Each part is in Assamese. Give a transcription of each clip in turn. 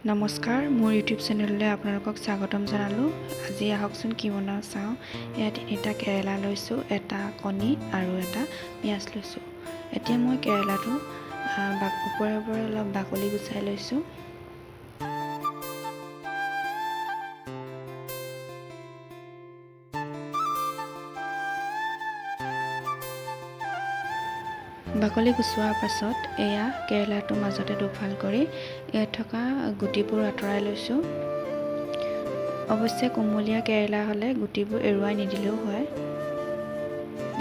নমস্কাৰ, মোৰ ইউটিউব চেনেললৈ আপোনালোকক স্বাগতম জনালোঁ। আজি আহকচোন কি বনাওঁ চাওঁ। ইয়াত তিনিটা কেৰেলা লৈছোঁ, এটা কণী আৰু এটা পিঁয়াজ লৈছোঁ। এতিয়া মই কেৰেলাটো ওপৰে ওপৰে অলপ বাকলি গুচাই লৈছোঁ। বাকলি গুচোৱাৰ পাছত এয়া কেৰেলাটো মাজতে দুফাল কৰি ইয়াত থকা গুটিবোৰ আঁতৰাই লৈছোঁ। অৱশ্যে কোমলীয়া কেৰেলা হ'লে গুটিবোৰ এৰুৱাই নিদিলেও হয়,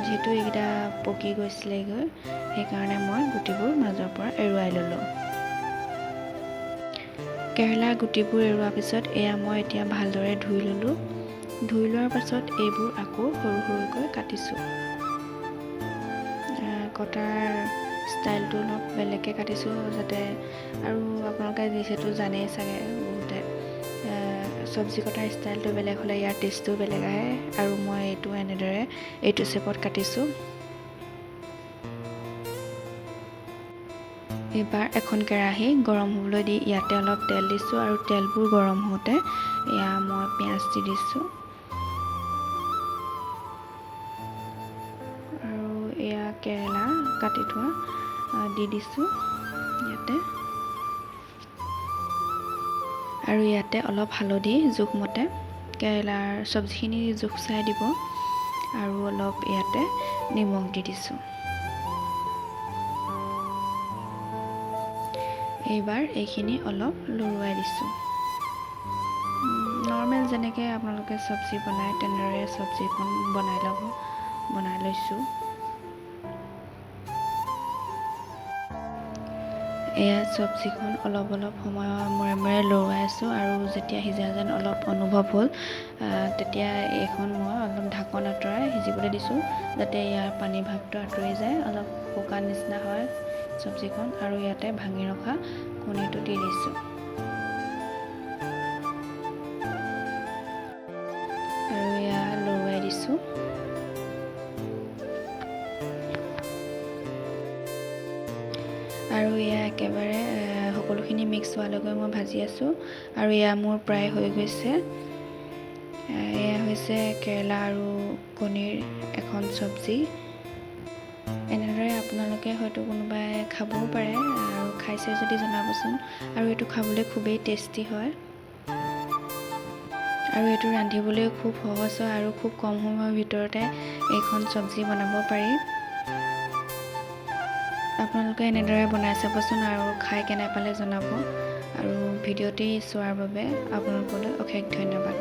যিহেতু এইকেইটা পকি গৈছিলেগৈ, সেইকাৰণে মই গুটিবোৰ মাজৰ পৰা এৰুৱাই ল'লোঁ। কেৰেলাৰ গুটিবোৰ এৰুৱাৰ পিছত এয়া মই এতিয়া ভালদৰে ধুই ল'লোঁ। ধুই লোৱাৰ পাছত এইবোৰ আকৌ সৰু সৰুকৈ কাটিছোঁ। কটাৰ ষ্টাইলটো অলপ বেলেগকৈ কাটিছোঁ, যাতে আৰু আপোনালোকে যিহেতু জানেই চাগে বহুতে চব্জি কটাৰ ষ্টাইলটো বেলেগ হ'লে ইয়াৰ টেষ্টটো বেলেগ আহে, আৰু মই এনেদৰে এইটো শ্বেপত কাটিছোঁ। এইবাৰ এখন কেৰাহী গৰম হ'বলৈ দি ইয়াতে অলপ তেল দিছোঁ, আৰু তেলবোৰ গৰম হওঁতে এয়া মই পিঁয়াজ দি দিছোঁ। এয়া কেৰেলা কাটি থোৱা দি দিছোঁ ইয়াতে, আৰু ইয়াতে অলপ হালধি জোখমতে, কেৰেলাৰ চব্জিখিনি জোখ চাই দিব, আৰু অলপ ইয়াতে নিমখ দি দিছোঁ। এইবাৰ এইখিনি অলপ লৰুৱাই দিছোঁ। নৰ্মেল যেনেকৈ আপোনালোকে চব্জি বনায় তেনেদৰে চব্জিখন বনাই লৈছোঁ। এয়া চব্জিখন অলপ সময়ৰ মূৰে মূৰে লৰুৱাই আছোঁ, আৰু যেতিয়া সিজা যেন অলপ অনুভৱ হ'ল, তেতিয়া এইখন মই অলপ ঢাকন আঁতৰাই সিজিবলৈ দিছোঁ, যাতে ইয়াৰ পানী ভাৱটো আঁতৰি যায়, অলপ শুকান নিচিনা হয় চব্জিখন। আৰু ইয়াতে ভাঙি ৰখা কণীটো দি দিছোঁ, আৰু এয়া লৰুৱাই দিছোঁ। আৰু এয়া একেবাৰে সকলোখিনি মিক্স হোৱালৈকে মই ভাজি আছোঁ, আৰু এয়া মোৰ প্ৰায় হৈ গৈছে। এয়া হৈছে কেৰেলা আৰু কণীৰ এখন চব্জি। এনেদৰে আপোনালোকে হয়তো কোনোবাই খাবও পাৰে, আৰু খাইছে যদি জনাবচোন। আৰু এইটো খাবলৈ খুবেই টেষ্টি হয়, আৰু এইটো ৰান্ধিবলৈ খুব সহজ হয়, আৰু খুব কম সময়ৰ ভিতৰতে এইখন চব্জি বনাব পাৰি। আপোনালোকে এনেদৰে বনাই চাবচোন, আৰু খাই কেনে পালে জনাব। আৰু ভিডিঅ'টি চোৱাৰ বাবে আপোনালোকলৈ অশেষ ধন্যবাদ।